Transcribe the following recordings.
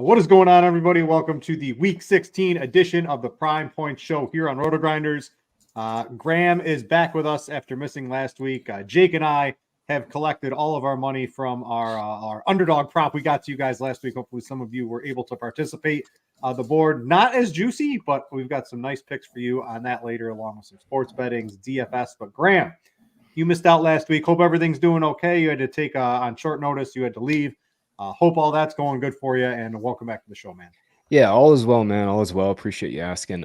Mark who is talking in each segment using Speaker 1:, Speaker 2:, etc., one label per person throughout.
Speaker 1: What is going on, everybody? Welcome to the Week 16 edition of the Prime Point Show here on RotoGrinders. Graham is back with us after missing last week. Jake and I have collected all of our money from our underdog prop we got to you guys last week. Hopefully some of you were able to participate. The board, not as juicy, but we've got some nice picks for you on that later, along with some sports bettings, DFS. But Graham, you missed out last week. Hope everything's doing okay. You had to take on short notice. You had to leave. Hope all that's going good for you, and welcome back to the show, man.
Speaker 2: Yeah, all is well, man. All is well. Appreciate you asking.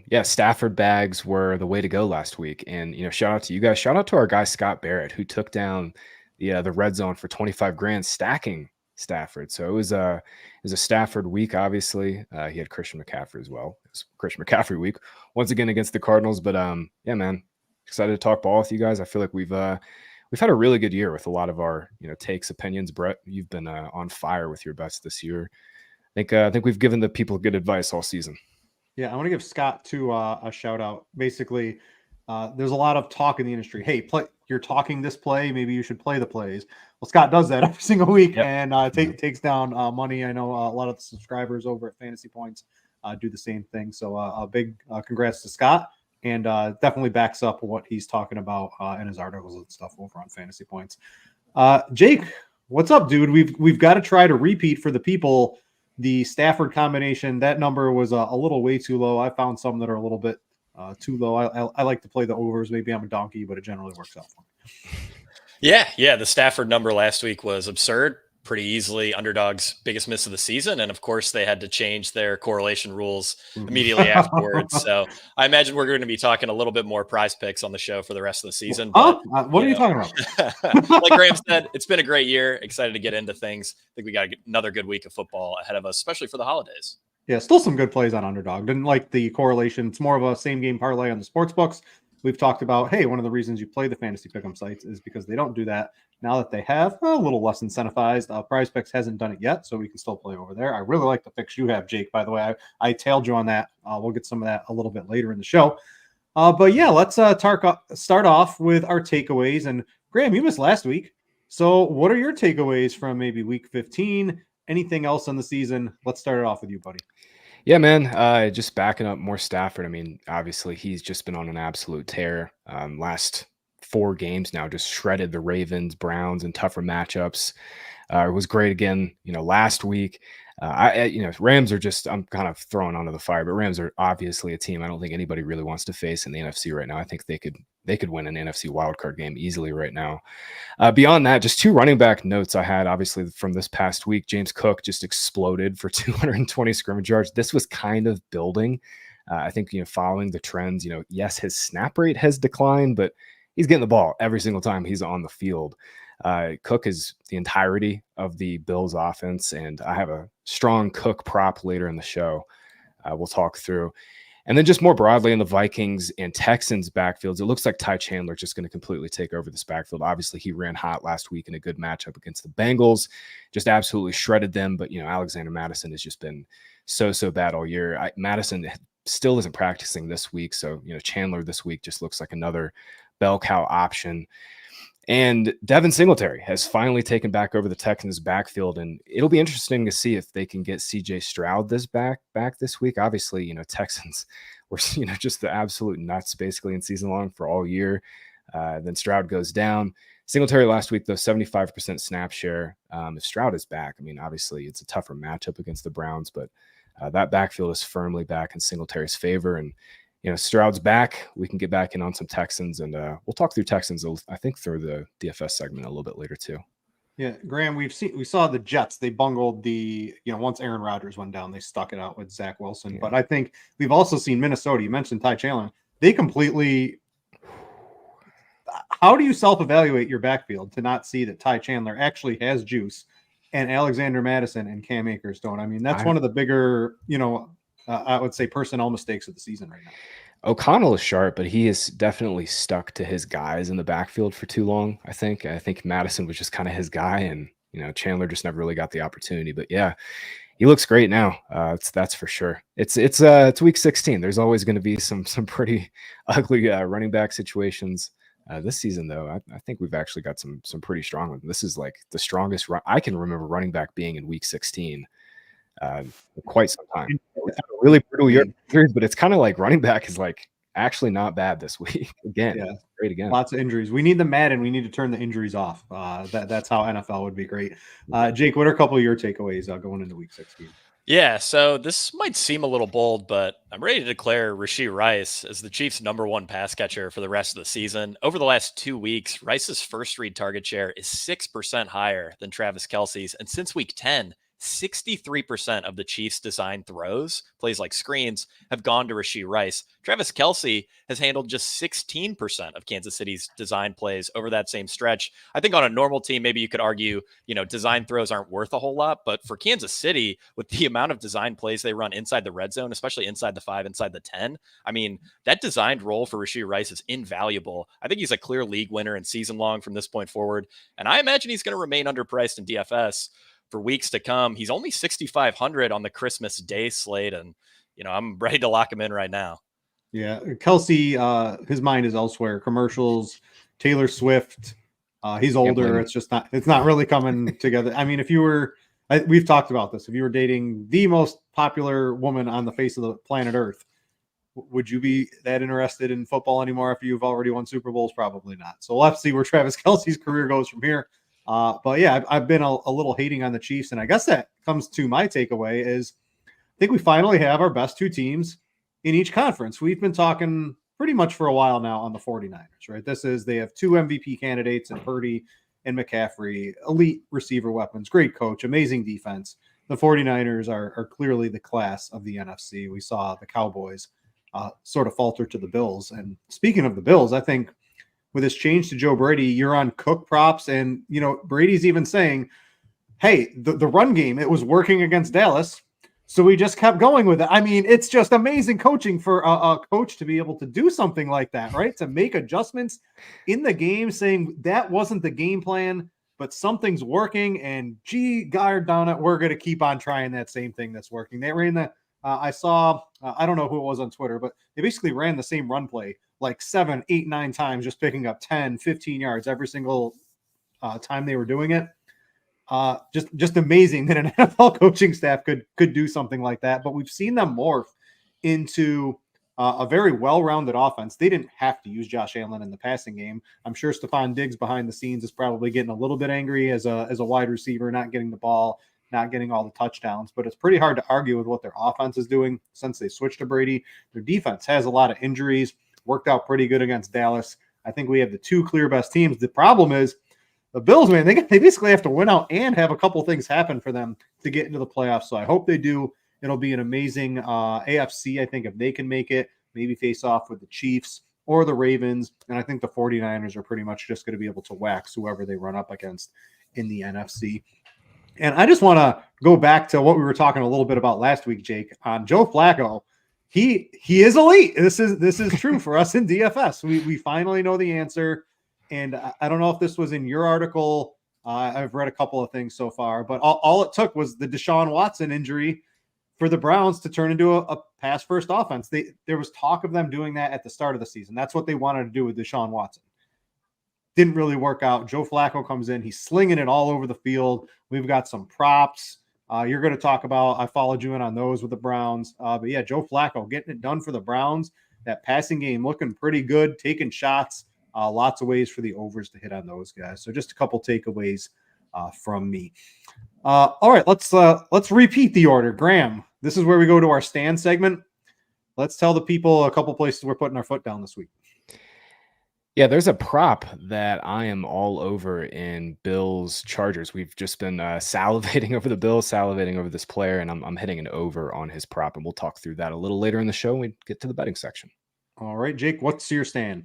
Speaker 2: Yeah, Stafford bags were the way to go last week, and shout out to you guys. Shout out to our guy Scott Barrett, who took down the red zone for 25 grand, stacking Stafford. So it was a Stafford week. Obviously, he had Christian McCaffrey as well. It was Christian McCaffrey week once again against the Cardinals. But yeah, man, excited to talk ball with you guys. I feel like we've had a really good year with a lot of our takes, opinions. Brett, you've been on fire with your bets this year. I think we've given the people good advice all season.
Speaker 1: Yeah, I want to give Scott too a shout out. Basically, there's a lot of talk in the industry. Hey, you're talking this play, maybe you should play the plays. Well, Scott does that every single week. Yep. And takes down money. I know a lot of the subscribers over at Fantasy Points do the same thing. So a big congrats to Scott. And definitely backs up what he's talking about in his articles and stuff over on Fantasy Points. Jake, what's up, dude? We've got to try to repeat for the people the Stafford combination. That number was a little way too low. I found some that are a little bit too low. I like to play the overs. Maybe I'm a donkey, but it generally works out for me.
Speaker 3: Yeah. The Stafford number last week was absurd. Pretty easily underdog's biggest miss of the season. And of course they had to change their correlation rules immediately afterwards. So I imagine we're going to be talking a little bit more prize picks on the show for the rest of the season.
Speaker 1: But, what are you talking about?
Speaker 3: Like Graham said, it's been a great year. Excited to get into things. I think we got another good week of football ahead of us, especially for the holidays.
Speaker 1: Yeah, still some good plays on underdog. Didn't like the correlation. It's more of a same game parlay on the sports books. We've talked about, hey, one of the reasons you play the fantasy pick'em sites is because they don't do that. Now that they have, a little less incentivized. Prize Picks hasn't done it yet, so we can still play over there. I really like the picks you have, Jake, by the way. I tailed you on that. We'll get some of that a little bit later in the show. But yeah, let's start off with our takeaways. And Graham, you missed last week. So what are your takeaways from maybe week 15? Anything else on the season? Let's start it off with you, buddy.
Speaker 2: Yeah, man, just backing up more Stafford. I mean, obviously, he's just been on an absolute tear. Last 4 games now, just shredded the Ravens, Browns, and tougher matchups. It was great again, last week. Rams are just, I'm kind of throwing onto the fire, but Rams are obviously a team I don't think anybody really wants to face in the NFC right now. I think they could win an NFC wildcard game easily right now. Beyond that, just 2 running back notes I had, obviously, from this past week. James Cook just exploded for 220 scrimmage yards. This was kind of building. I think, following the trends, yes, his snap rate has declined, but he's getting the ball every single time he's on the field. Cook is the entirety of the Bills offense, and I have a strong Cook prop later in the show we'll talk through. And then just more broadly in the Vikings and Texans backfields, it looks like Ty Chandler just going to completely take over this backfield. Obviously, he ran hot last week in a good matchup against the Bengals, just absolutely shredded them. But, Alexander Mattison has just been so bad all year. Madison still isn't practicing this week. So, Chandler this week just looks like another bell cow option. And Devin Singletary has finally taken back over the Texans backfield, and it'll be interesting to see if they can get CJ Stroud back this week. Obviously, Texans were, just the absolute nuts basically in season long for all year. Then Stroud goes down. Singletary last week, though, 75% snap share. If Stroud is back, I mean, obviously it's a tougher matchup against the Browns, but that backfield is firmly back in Singletary's favor. And Stroud's back. We can get back in on some Texans, and we'll talk through Texans, I think, through the DFS segment a little bit later too.
Speaker 1: Yeah, Graham, we saw the Jets. They bungled once Aaron Rodgers went down, they stuck it out with Zach Wilson. Yeah. But I think we've also seen Minnesota. You mentioned Ty Chandler. They completely. How do you self-evaluate your backfield to not see that Ty Chandler actually has juice and Alexander Mattison and Cam Akers don't? I mean, that's one of the bigger, I would say personnel mistakes of the season right now.
Speaker 2: O'Connell is sharp, but he is definitely stuck to his guys in the backfield for too long. I think Madison was just kind of his guy, and Chandler just never really got the opportunity. But yeah, he looks great now. That's for sure. It's week 16. There's always going to be some pretty ugly running back situations. This season, though, I think we've actually got some pretty strong ones. This is like the strongest I can remember running back being in week 16. quite some time. It's a really brutal year, but it's kind of like running back is like actually not bad this week. Again,
Speaker 1: yeah,
Speaker 2: great again.
Speaker 1: Lots of injuries. We need the Madden. We need to turn the injuries off. That's how NFL would be great. Jake, what are a couple of your takeaways going into Week 16?
Speaker 3: Yeah, so this might seem a little bold, but I'm ready to declare Rashee Rice as the Chiefs' #1 pass catcher for the rest of the season. Over the last 2 weeks, Rice's first read target share is 6% higher than Travis Kelce's. And since week 10, 63% of the Chiefs' design throws, plays like screens, have gone to Rashee Rice. Travis Kelce has handled just 16% of Kansas City's design plays over that same stretch. I think on a normal team, maybe you could argue, design throws aren't worth a whole lot. But for Kansas City, with the amount of design plays they run inside the red zone, especially inside the 5, inside the 10, I mean, that designed role for Rashee Rice is invaluable. I think he's a clear league winner and season long from this point forward. And I imagine he's going to remain underpriced in DFS for weeks to come. He's only 6,500 on the Christmas Day slate, and I'm ready to lock him in right now.
Speaker 1: Yeah, Kelce, his mind is elsewhere. Commercials, Taylor Swift. He's older. It's not really coming together. I mean, we've talked about this. If you were dating the most popular woman on the face of the planet Earth, would you be that interested in football anymore if you've already won Super Bowls? Probably not. So we'll have to see where Travis Kelce's career goes from here. But yeah, I've been a little hating on the Chiefs, and I guess that comes to my takeaway is I think we finally have our best two teams in each conference. We've been talking pretty much for a while now on the 49ers, right? They have 2 MVP candidates in Purdy and McCaffrey, elite receiver weapons, great coach, amazing defense. The 49ers are clearly the class of the NFC. We saw the Cowboys sort of falter to the Bills. And speaking of the Bills, I think with this change to Joe Brady, you're on Cook props. And, Brady's even saying, hey, the run game, it was working against Dallas. So we just kept going with it. I mean, it's just amazing coaching for a coach to be able to do something like that, right? To make adjustments in the game, saying that wasn't the game plan, but something's working. And guard down it, we're going to keep on trying that same thing that's working. They ran the, I saw, I don't know who it was on Twitter, but they basically ran the same run play like 7, 8, 9 times, just picking up 10, 15 yards every single time they were doing it. Just amazing that an NFL coaching staff could do something like that. But we've seen them morph into a very well-rounded offense. They didn't have to use Josh Allen in the passing game. I'm sure Stephon Diggs behind the scenes is probably getting a little bit angry as a wide receiver, not getting the ball, not getting all the touchdowns. But it's pretty hard to argue with what their offense is doing since they switched to Brady. Their defense has a lot of injuries, worked out pretty good against Dallas. I think we have the 2 clear best teams. The problem is the Bills, man, they basically have to win out and have a couple things happen for them to get into the playoffs. So I hope they do. It'll be an amazing AFC, I think, if they can make it, maybe face off with the Chiefs or the Ravens. And I think the 49ers are pretty much just going to be able to wax whoever they run up against in the NFC. And I just want to go back to what we were talking a little bit about last week, Jake, on Joe Flacco. He is elite. This is true for us in DFS. We finally know the answer. And I don't know if this was in your article. I've read a couple of things so far, but all it took was the Deshaun Watson injury for the Browns to turn into a pass-first offense. There was talk of them doing that at the start of the season. That's what they wanted to do with Deshaun Watson. Didn't really work out. Joe Flacco comes in. He's slinging it all over the field. We've got some props. You're going to talk about, I followed you in on those with the Browns. But yeah, Joe Flacco getting it done for the Browns. That passing game looking pretty good, taking shots. Lots of ways for the overs to hit on those guys. So just a couple takeaways from me. All right, let's repeat the order. Graham, this is where we go to our stand segment. Let's tell the people a couple places we're putting our foot down this week.
Speaker 2: Yeah, there's a prop that I am all over in Bills Chargers. We've just been salivating over the Bills, salivating over this player, and I'm hitting an over on his prop, and we'll talk through that a little later in the show when we get to the betting section.
Speaker 1: All right, Jake, what's your stand?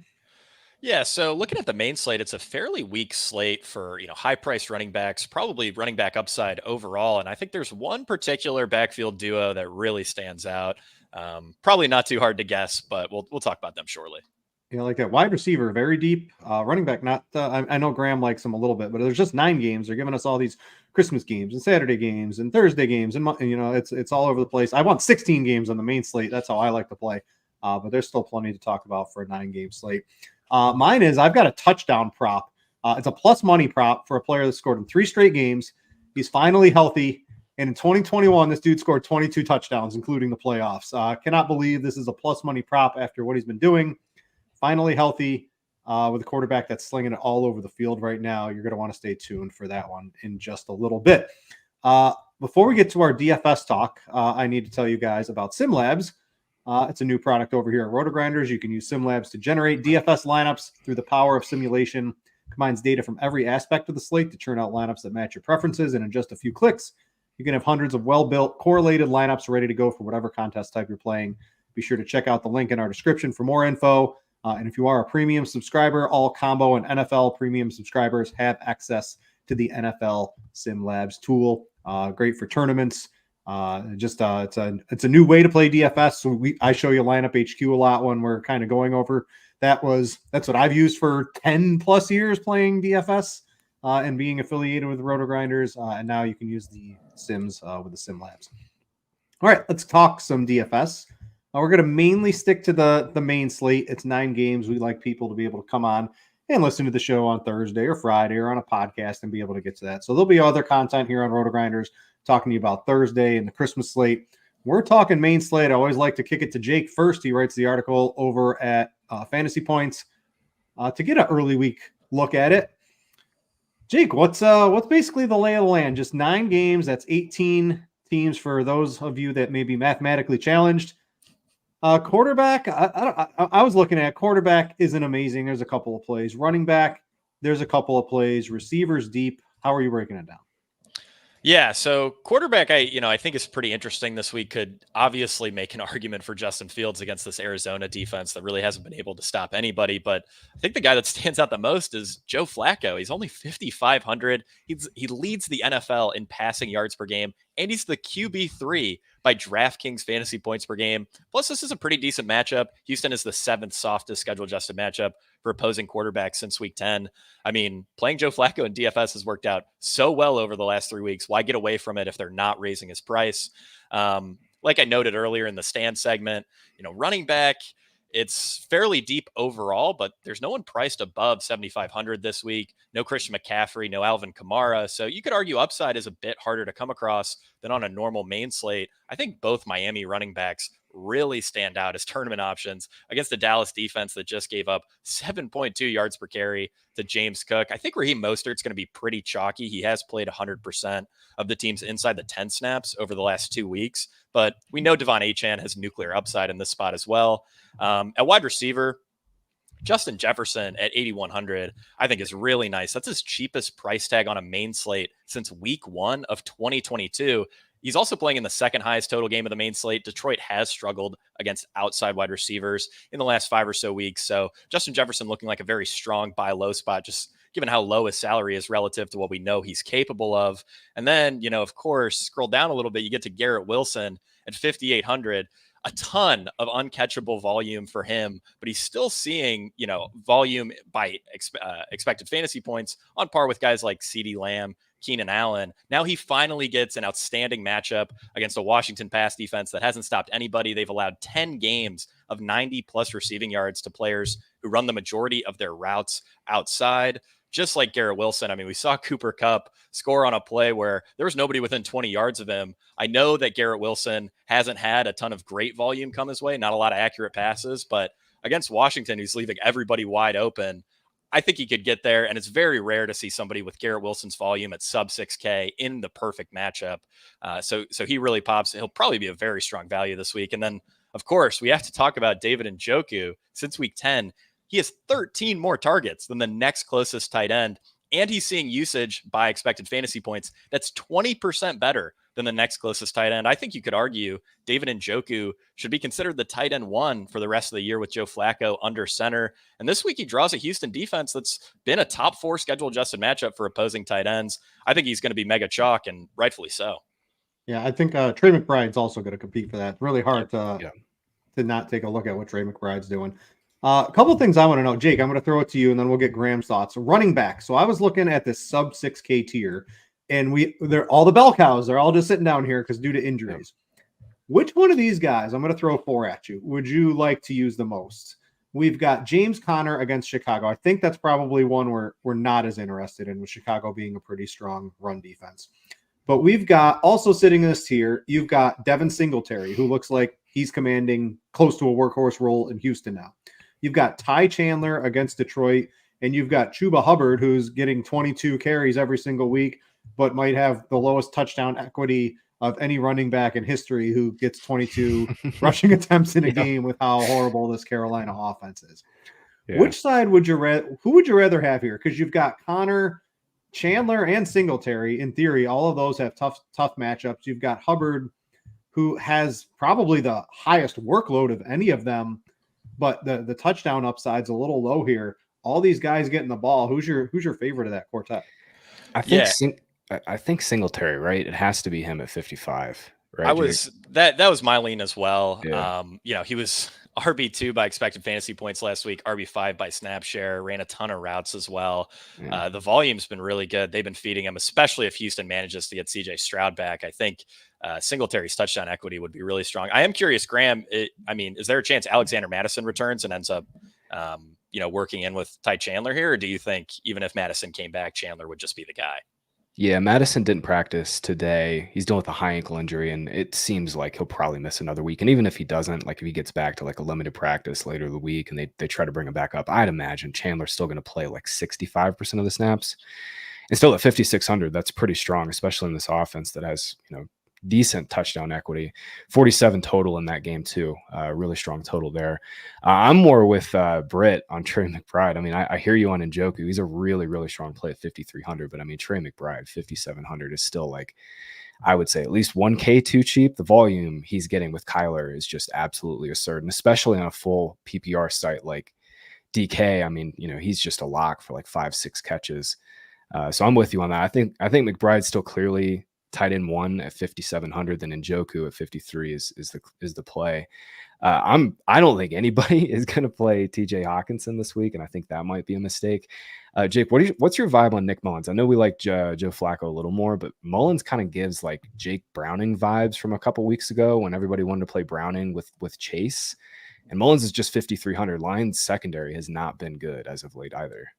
Speaker 3: Yeah, so looking at the main slate, it's a fairly weak slate for, high-priced running backs, probably running back upside overall. And I think there's one particular backfield duo that really stands out. Probably not too hard to guess, but we'll talk about them shortly.
Speaker 1: Yeah, like that wide receiver, very deep. Running back, not. I know Graham likes him a little bit, but there's just 9 games. They're giving us all these Christmas games and Saturday games and Thursday games, and it's all over the place. I want 16 games on the main slate. That's how I like to play. But there's still plenty to talk about for a 9-game slate. Mine is I've got a touchdown prop. It's a plus money prop for a player that scored in 3 straight games. He's finally healthy. And in 2021, this dude scored 22 touchdowns, including the playoffs. Cannot believe this is a plus money prop after what he's been doing. Finally healthy with a quarterback that's slinging it all over the field right now. You're going to want to stay tuned for that one in just a little bit. Before we get to our DFS talk, I need to tell you guys about SimLabs. It's a new product over here at RotoGrinders. You can use SimLabs to generate DFS lineups through the power of simulation. Combines data from every aspect of the slate to churn out lineups that match your preferences. And in just a few clicks, you can have hundreds of well-built, correlated lineups ready to go for whatever contest type you're playing. Be sure to check out the link in our description for more info. And if you are a premium subscriber, all combo and NFL premium subscribers have access to the NFL SimLabs tool. Great for tournaments. It's a new way to play DFS. So I show you lineup HQ a lot when we're kind of going over. That's what I've used for 10 plus years playing DFS and being affiliated with RotoGrinders. And now you can use the Sims with the SimLabs. All right, let's talk some DFS. We're going to mainly stick to the main slate. It's 9 games. We like people to be able to come on and listen to the show on Thursday or Friday or on a podcast and be able to get to that. So there'll be other content here on RotoGrinders talking to you about Thursday and the Christmas slate. We're talking main slate. I always like to kick it to Jake first. He writes the article over at Fantasy Points to get an early week look at it. Jake, what's basically the lay of the land? Just 9 games. That's 18 teams for those of you that may be mathematically challenged. Quarterback, I was looking at quarterback isn't amazing. There's a couple of plays. Running back, there's a couple of plays. Receivers deep. How are you breaking it down?
Speaker 3: Yeah, so quarterback, I think is pretty interesting this week. Could obviously make an argument for Justin Fields against this Arizona defense that really hasn't been able to stop anybody. But I think the guy that stands out the most is Joe Flacco. He's only 5,500. He leads the NFL in passing yards per game, and he's the QB3 by DraftKings fantasy points per game. Plus, this is a pretty decent matchup. Houston is the 7th softest schedule adjusted matchup for opposing quarterbacks since week 10. I mean, playing Joe Flacco in DFS has worked out so well over the last 3 weeks. Why get away from it if they're not raising his price? Like I noted earlier in the stand segment, running back, it's fairly deep overall, but there's no one priced above 7,500 this week. No Christian McCaffrey, no Alvin Kamara. So you could argue upside is a bit harder to come across than on a normal main slate. I think both Miami running backs really stand out as tournament options against the Dallas defense that just gave up 7.2 yards per carry to James Cook. I think Raheem Mostert's going to be pretty chalky. He has played 100% of the teams inside the 10 snaps over the last 2 weeks, but we know Devon Achane has nuclear upside in this spot as well. At wide receiver, Justin Jefferson at 8,100, I think is really nice. That's his cheapest price tag on a main slate since week 1 of 2022. He's also playing in the second highest total game of the main slate. Detroit has struggled against outside wide receivers in the last 5 or so weeks. So Justin Jefferson looking like a very strong buy low spot, just given how low his salary is relative to what we know he's capable of. And then, of course, scroll down a little bit, you get to Garrett Wilson at 5,800. A ton of uncatchable volume for him, but he's still seeing, volume by expected fantasy points on par with guys like CeeDee Lamb, Keenan Allen. Now he finally gets an outstanding matchup against a Washington pass defense that hasn't stopped anybody. They've allowed 10 games of 90 plus receiving yards to players who run the majority of their routes outside. Just like Garrett Wilson, I mean, we saw Cooper Kupp score on a play where there was nobody within 20 yards of him. I know that Garrett Wilson hasn't had a ton of great volume come his way, not a lot of accurate passes, but against Washington, who's leaving everybody wide open, I think he could get there. And it's very rare to see somebody with Garrett Wilson's volume at sub 6K in the perfect matchup. So he really pops. He'll probably be a very strong value this week. And then, of course, we have to talk about David Njoku. Since week 10, he has 13 more targets than the next closest tight end, and he's seeing usage by expected fantasy points that's 20% better than the next closest tight end. I think you could argue David Njoku should be considered the tight end 1 for the rest of the year with Joe Flacco under center. And this week he draws a Houston defense that's been a top 4 schedule adjusted matchup for opposing tight ends. I think he's going to be mega chalk, and rightfully so.
Speaker 1: Yeah, I think Trey McBride's also going to compete for that. Really hard to not take a look at what Trey McBride's doing. A couple of things I want to know. Jake, I'm going to throw it to you, and then we'll get Graham's thoughts. Running back. So I was looking at this sub 6K tier, and they're all the bell cows. They're all just sitting down here because due to injuries. Which one of these guys, I'm going to throw 4 at you, would you like to use the most? We've got James Conner against Chicago. I think that's probably one we're not as interested in, with Chicago being a pretty strong run defense. But we've got also sitting in this tier, you've got Devin Singletary, who looks like he's commanding close to a workhorse role in Houston now. You've got Ty Chandler against Detroit, and you've got Chuba Hubbard, who's getting 22 carries every single week, but might have the lowest touchdown equity of any running back in history who gets 22 rushing attempts in a game with how horrible this Carolina offense is. Yeah. Which side would you who would you rather have here? Because you've got Connor, Chandler, and Singletary. In theory, all of those have tough matchups. You've got Hubbard, who has probably the highest workload of any of them, but the touchdown upside's a little low here. All these guys getting the ball. Who's your favorite of that quartet?
Speaker 2: I think Singletary, right? It has to be him at 55, right?
Speaker 3: That was my lean as well.
Speaker 2: Yeah.
Speaker 3: He was RB2 by expected fantasy points last week, RB5 by snap share, ran a ton of routes as well. Yeah. The volume's been really good. They've been feeding him, especially if Houston manages to get CJ Stroud back. I think Singletary's touchdown equity would be really strong. I am curious, Graham, is there a chance Alexander Madison returns and ends up working in with Ty Chandler here? Or do you think even if Madison came back, Chandler would just be the guy?
Speaker 2: Yeah, Madison didn't practice today. He's dealing with a high ankle injury, and it seems like he'll probably miss another week. And even if he doesn't, like if he gets back to like a limited practice later in the week and they try to bring him back up, I'd imagine Chandler's still going to play like 65% of the snaps. And still at 5,600, that's pretty strong, especially in this offense that has, decent touchdown equity. 47 total in that game too. Really strong total there. I'm more with Brit on Trey McBride. I mean, I hear you on Njoku. He's a really, really strong play at 5,300, but I mean, Trey McBride 5,700 is still like, I would say at least 1K too cheap. The volume he's getting with Kyler is just absolutely absurd, and especially on a full PPR site like DK. I mean, he's just a lock for like 5-6 catches. So I'm with you on that. I think McBride's still clearly tight end 1 at 5,700, then Njoku at 53 is the play. I don't think anybody is going to play TJ Hawkinson this week, and I think that might be a mistake. Jake, what's your vibe on Nick Mullins? I know we like Joe Flacco a little more, but Mullins kind of gives like Jake Browning vibes from a couple weeks ago when everybody wanted to play Browning with Chase, and Mullins is just 5,300. Lions secondary has not been good as of late either.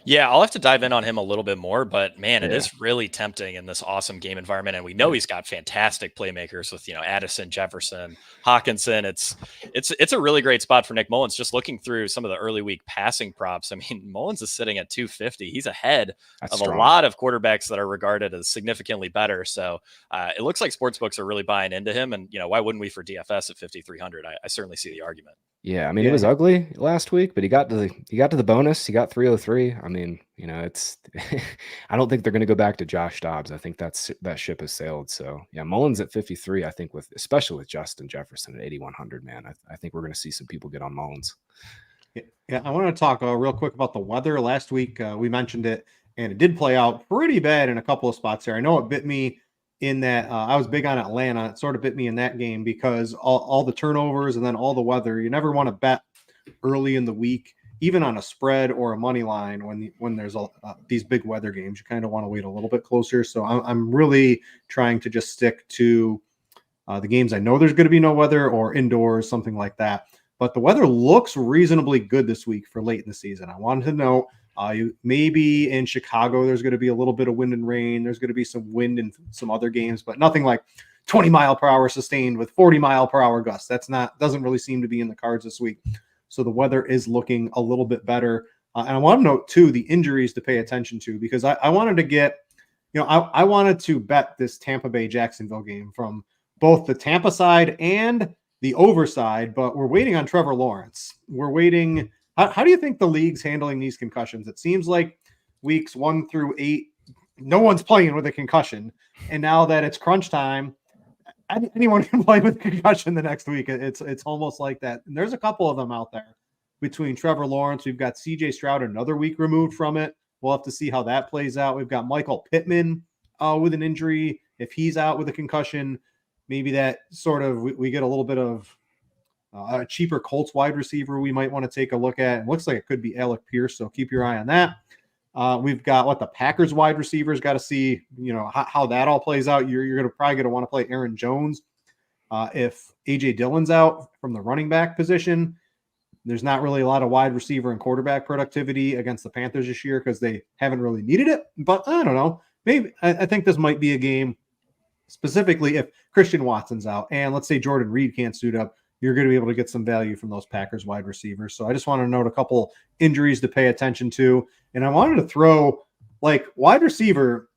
Speaker 3: Yeah, I'll have to dive in on him a little bit more, but man, it is really tempting in this awesome game environment. And we know he's got fantastic playmakers with, Addison, Jefferson, Hawkinson. It's a really great spot for Nick Mullins. Just looking through some of the early week passing props. I mean, Mullins is sitting at 250. He's ahead of a lot of quarterbacks that are regarded as significantly better. So it looks like sportsbooks are really buying into him. And, why wouldn't we for DFS at 5,300? I certainly see the argument.
Speaker 2: Yeah, I mean, it was ugly last week, but he got to the bonus. He got 303. I mean, it's I don't think they're going to go back to Josh Dobbs. I think that ship has sailed. So yeah, Mullins at 53. I think especially with Justin Jefferson at 8,100, man, I think we're going to see some people get on Mullins.
Speaker 1: Yeah, I want to talk real quick about the weather. Last week we mentioned it, and it did play out pretty bad in a couple of spots here. I know it bit me in that I was big on Atlanta. It sort of bit me in that game because all the turnovers and then all the weather. You never want to bet early in the week, even on a spread or a money line when there's these big weather games. You kind of want to wait a little bit closer. So I'm really trying to just stick to the games I know there's going to be no weather or indoors, something like that. But the weather looks reasonably good this week for late in the season. I wanted to know maybe in Chicago, there's going to be a little bit of wind and rain. There's going to be some wind in some other games, but nothing like 20 mile per hour sustained with 40 mile per hour gusts. Doesn't really seem to be in the cards this week. So the weather is looking a little bit better. And I want to note too, the injuries to pay attention to, because I wanted to get, I wanted to bet this Tampa Bay Jacksonville game from both the Tampa side and the over side, but we're waiting on Trevor Lawrence. We're waiting. How do you think the league's handling these concussions? It seems like weeks 1 through 8, no one's playing with a concussion. And now that it's crunch time, anyone can play with concussion the next week. It's almost like that. And there's a couple of them out there between Trevor Lawrence. We've got CJ Stroud another week removed from it. We'll have to see how that plays out. We've got Michael Pittman with an injury. If he's out with a concussion, maybe that sort of we get a little bit of a cheaper Colts wide receiver we might want to take a look at. It looks like it could be Alec Pierce, so keep your eye on that. We've got the Packers wide receivers. Got to see, how that all plays out. You're going to probably want to play Aaron Jones. If A.J. Dillon's out from the running back position, there's not really a lot of wide receiver and quarterback productivity against the Panthers this year because they haven't really needed it. But I don't know. maybe I think this might be a game specifically if Christian Watson's out and let's say Jordan Reed can't suit up, you're going to be able to get some value from those Packers wide receivers. So I just want to note a couple injuries to pay attention to. And I wanted to throw like wide receiver,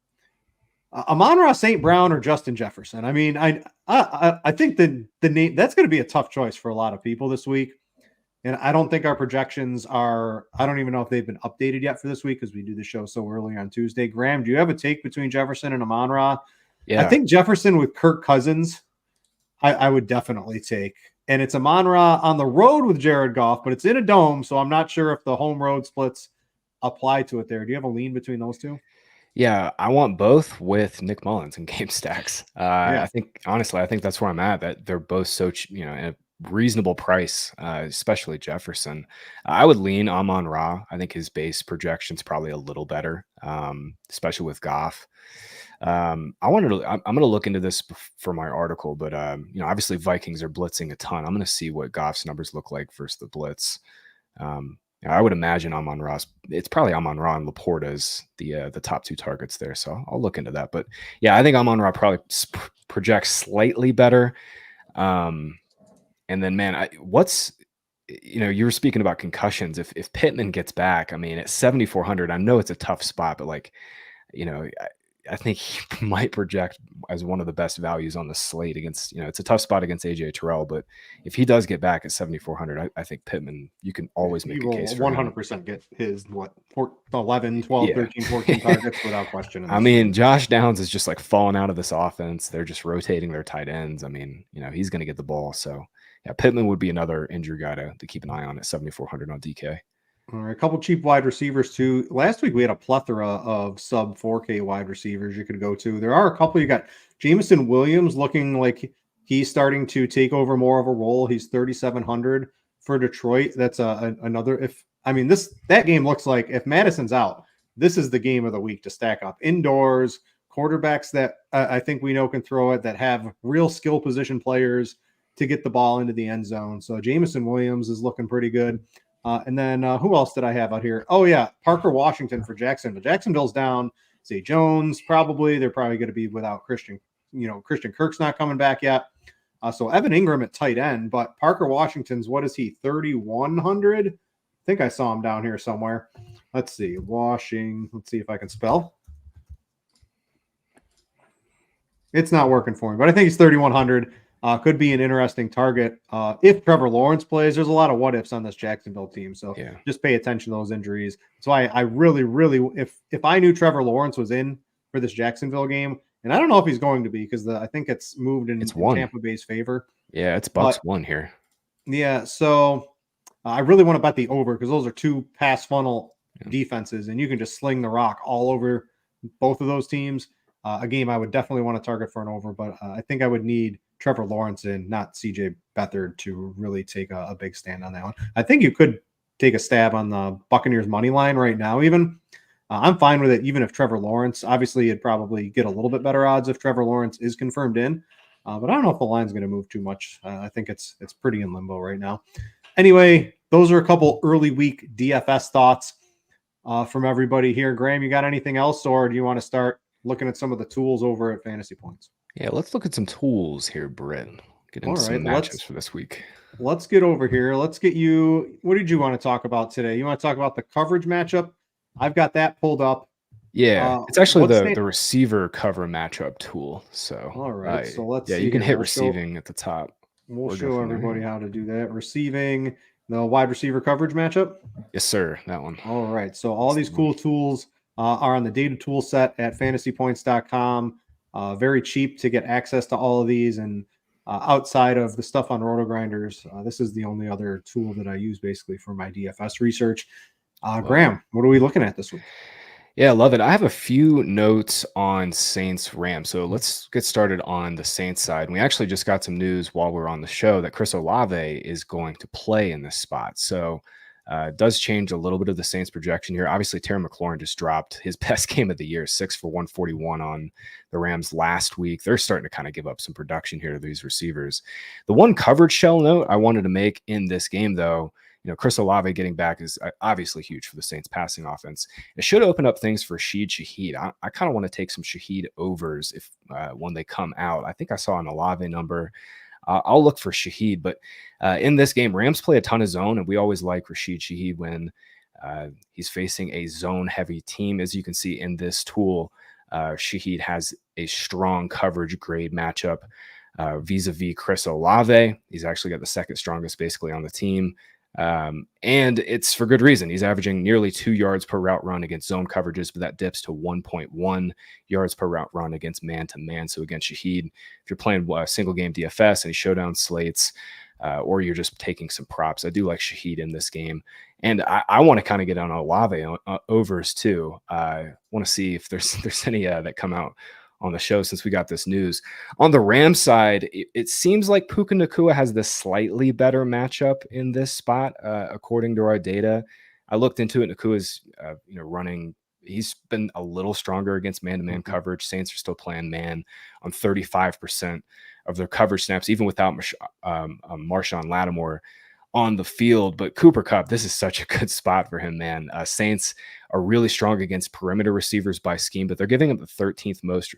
Speaker 1: Amon-Ra St. Brown or Justin Jefferson. I mean, I think that the name that's going to be a tough choice for a lot of people this week. And I don't think our projections are, I don't even know if they've been updated yet for this week because we do the show so early on Tuesday. Graham, do you have a take between Jefferson and Amon-Ra? Yeah. I think Jefferson with Kirk Cousins, I would definitely take. And it's Amon-Ra on the road with Jared Goff, but it's in a dome, so I'm not sure if the home road splits apply to it there. Do you have a lean between those two?
Speaker 2: Yeah, I want both with Nick Mullins in game stacks. I think, honestly, I think that's where I'm at, that they're both so, in a reasonable price, especially Jefferson. I would lean Amon-Ra. I think his base projection's probably a little better, especially with Goff. I'm going to look into this for my article, but obviously Vikings are blitzing a ton. I'm going to see what Goff's numbers look like versus the blitz. I would imagine Amon-Ra. It's probably Amon-Ra and Laporta as the top two targets there. So I'll look into that. But yeah, I think Amon-Ra probably projects slightly better. And then, man, you were speaking about concussions. If Pittman gets back, I mean, at 7,400, I know it's a tough spot, but I think he might project as one of the best values on the slate against, it's a tough spot against AJ Terrell, but if he does get back at 7,400, I think Pittman, you can always make a case for
Speaker 1: 100%
Speaker 2: him.
Speaker 1: Get his 11, 12, 13, 14 targets without question.
Speaker 2: I mean, Josh Downs is just like falling out of this offense. They're just rotating their tight ends. I mean, he's going to get the ball. So yeah, Pittman would be another injury guy to keep an eye on at 7,400 on DK.
Speaker 1: All right, a couple cheap wide receivers too. Last week we had a plethora of sub 4K wide receivers you could go to. There are a couple. You got Jameson Williams looking like he's starting to take over more of a role. He's 3,700 for Detroit. That's another. That game looks like if Madison's out, this is the game of the week to stack up indoors. Quarterbacks that I think we know can throw it, that have real skill position players to get the ball into the end zone. So Jameson Williams is looking pretty good. And then who else did I have out here? Oh, yeah, Parker Washington for Jacksonville. Jacksonville's down. Zay Jones, probably. They're probably going to be without Christian. Christian Kirk's not coming back yet. So Evan Ingram at tight end. But Parker Washington's, what is he, 3,100? I think I saw him down here somewhere. Let's see. Let's see if I can spell. It's not working for me, but I think he's 3,100. Could be an interesting target. If Trevor Lawrence plays, there's a lot of what ifs on this Jacksonville team. So just pay attention to those injuries. So I really, if I knew Trevor Lawrence was in for this Jacksonville game, and I don't know if he's going to be because I think it's moved in Tampa Bay's favor.
Speaker 2: Yeah, it's Bucks one here.
Speaker 1: Yeah, so I really want to bet the over because those are two pass funnel defenses, and you can just sling the rock all over both of those teams. A game I would definitely want to target for an over, but I think I would need Trevor Lawrence in, not CJ Beathard, to really take a big stand on that one. I think you could take a stab on the Buccaneers money line right now even. I'm fine with it even if Trevor Lawrence, obviously it'd probably get a little bit better odds if Trevor Lawrence is confirmed in, but I don't know if the line's going to move too much. I think it's pretty in limbo right now. Anyway, those are a couple early week DFS thoughts from everybody here. Graham, you got anything else, or do you want to start looking at some of the tools over at Fantasy Points?
Speaker 2: Yeah, let's look at some tools here, Brit. Get into some matchups for this week.
Speaker 1: Let's get over here. Let's get you. What did you want to talk about today? You want to talk about the coverage matchup? I've got that pulled up.
Speaker 2: Yeah, it's actually the receiver cover matchup tool. So
Speaker 1: all right, so let's see.
Speaker 2: You can hit receiving at the top.
Speaker 1: We'll show everybody how to do that. Receiving, the wide receiver coverage matchup.
Speaker 2: Yes, sir. That one.
Speaker 1: All right. So all these cool tools are on the data tool set at fantasypoints.com. Very cheap to get access to all of these, and outside of the stuff on RotoGrinders, this is the only other tool that I use basically for my DFS research. Graham, what are we looking at this week?
Speaker 2: Yeah, I love it. I have a few notes on Saints Rams. So let's get started on the Saints side. We actually just got some news while we were on the show that Chris Olave is going to play in this spot. So it does change a little bit of the Saints projection here. Obviously, Terry McLaurin just dropped his best game of the year, 6 for 141 on the Rams last week. They're starting to kind of give up some production here to these receivers. The one coverage shell note I wanted to make in this game, though, Chris Olave getting back is obviously huge for the Saints passing offense. It should open up things for Shaheed. I kind of want to take some Shaheed overs if when they come out. I think I saw an Olave number. I'll look for Shaheed, but in this game, Rams play a ton of zone, and we always like Rashid Shaheed when he's facing a zone-heavy team. As you can see in this tool, Shaheed has a strong coverage grade matchup vis-a-vis Chris Olave. He's actually got the second strongest basically on the team. And it's for good reason. He's averaging nearly 2 yards per route run against zone coverages, but that dips to 1.1 yards per route run against man-to-man. So against Shaheed, if you're playing single game DFS and showdown slates, or you're just taking some props, I do like Shaheed in this game. And I want to kind of get on Olave overs too. I want to see if there's any that come out on the show since we got this news. On the Rams side, it seems like Puka Nacua has the slightly better matchup in this spot, according to our data. I looked into it. Nakua's running. He's been a little stronger against man-to-man coverage. Saints are still playing man on 35% of their coverage snaps, even without Marshawn Lattimore on the field. But Cooper Kupp, this is such a good spot for him, man. Saints are really strong against perimeter receivers by scheme, but they're giving up the 13th most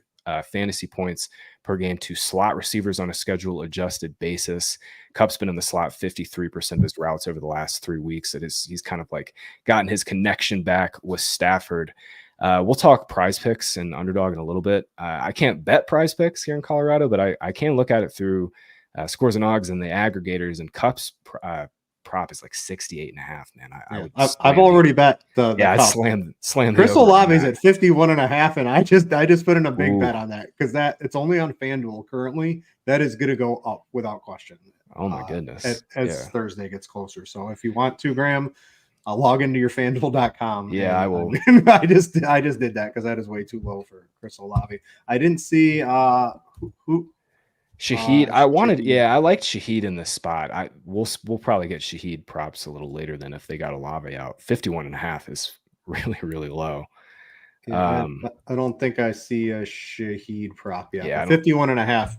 Speaker 2: fantasy points per game to slot receivers on a schedule adjusted basis. Kupp's been in the slot 53% of his routes over the last 3 weeks. He's kind of like gotten his connection back with Stafford. We'll talk prize picks and underdog in a little bit. I can't bet prize picks here in Colorado, but I can look at it through scores and odds and the aggregators, and Kupp's prop is like 68.5, man.
Speaker 1: I've already bet the
Speaker 2: I slammed
Speaker 1: Chris Olave's at 51.5, and I just put in a big bet on that because it's only on FanDuel currently. That is going to go up without question.
Speaker 2: Oh my goodness!
Speaker 1: As Thursday gets closer, so if you want to, Graham, log into your FanDuel.com.
Speaker 2: Yeah, I will.
Speaker 1: I just did that because that is way too low for Chris Olave. I didn't see who.
Speaker 2: Shaheed, I liked Shaheed in this spot. We'll probably get Shaheed props a little later than if they got Olave out. 51.5 is really, really low.
Speaker 1: Yeah, I don't think I see a Shaheed prop yet.
Speaker 2: Yeah,
Speaker 1: 51.5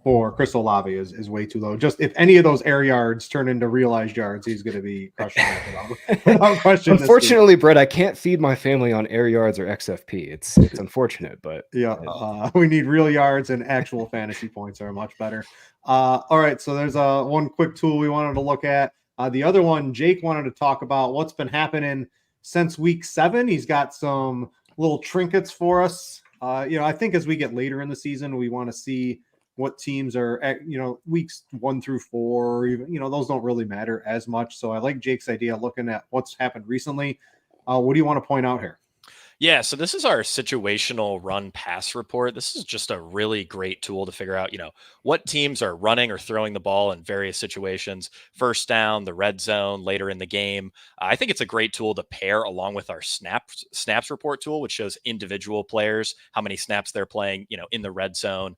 Speaker 1: for Chris Olave is way too low. Just if any of those air yards turn into realized yards, he's going to be crushing that without question.
Speaker 2: Unfortunately, Brett, I can't feed my family on air yards or XFP. It's unfortunate, but
Speaker 1: we need real yards, and actual fantasy points are much better. All right, so there's one quick tool we wanted to look at. The other one, Jake wanted to talk about what's been happening since week 7. He's got some little trinkets for us. I think as we get later in the season, we want to see what teams are at, weeks 1 through 4, or even, those don't really matter as much. So I like Jake's idea looking at what's happened recently. What do you want to point out here?
Speaker 3: Yeah, so this is our situational run pass report. This is just a really great tool to figure out, what teams are running or throwing the ball in various situations, first down, the red zone, later in the game. I think it's a great tool to pair along with our snaps report tool, which shows individual players, how many snaps they're playing, in the red zone,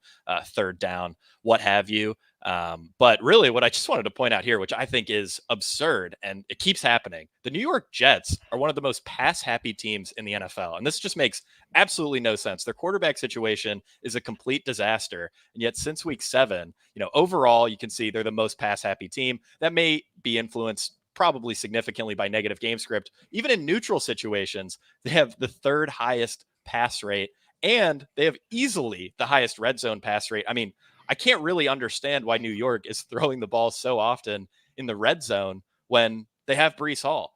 Speaker 3: third down, what have you. But really what I just wanted to point out here, which I think is absurd, and it keeps happening. The New York Jets are one of the most pass happy teams in the NFL. And this just makes absolutely no sense. Their quarterback situation is a complete disaster. And yet since week 7, overall, you can see they're the most pass happy team. That may be influenced probably significantly by negative game script. Even in neutral situations, they have the 3rd highest pass rate, and they have easily the highest red zone pass rate. I mean, I can't really understand why New York is throwing the ball so often in the red zone when they have Breece Hall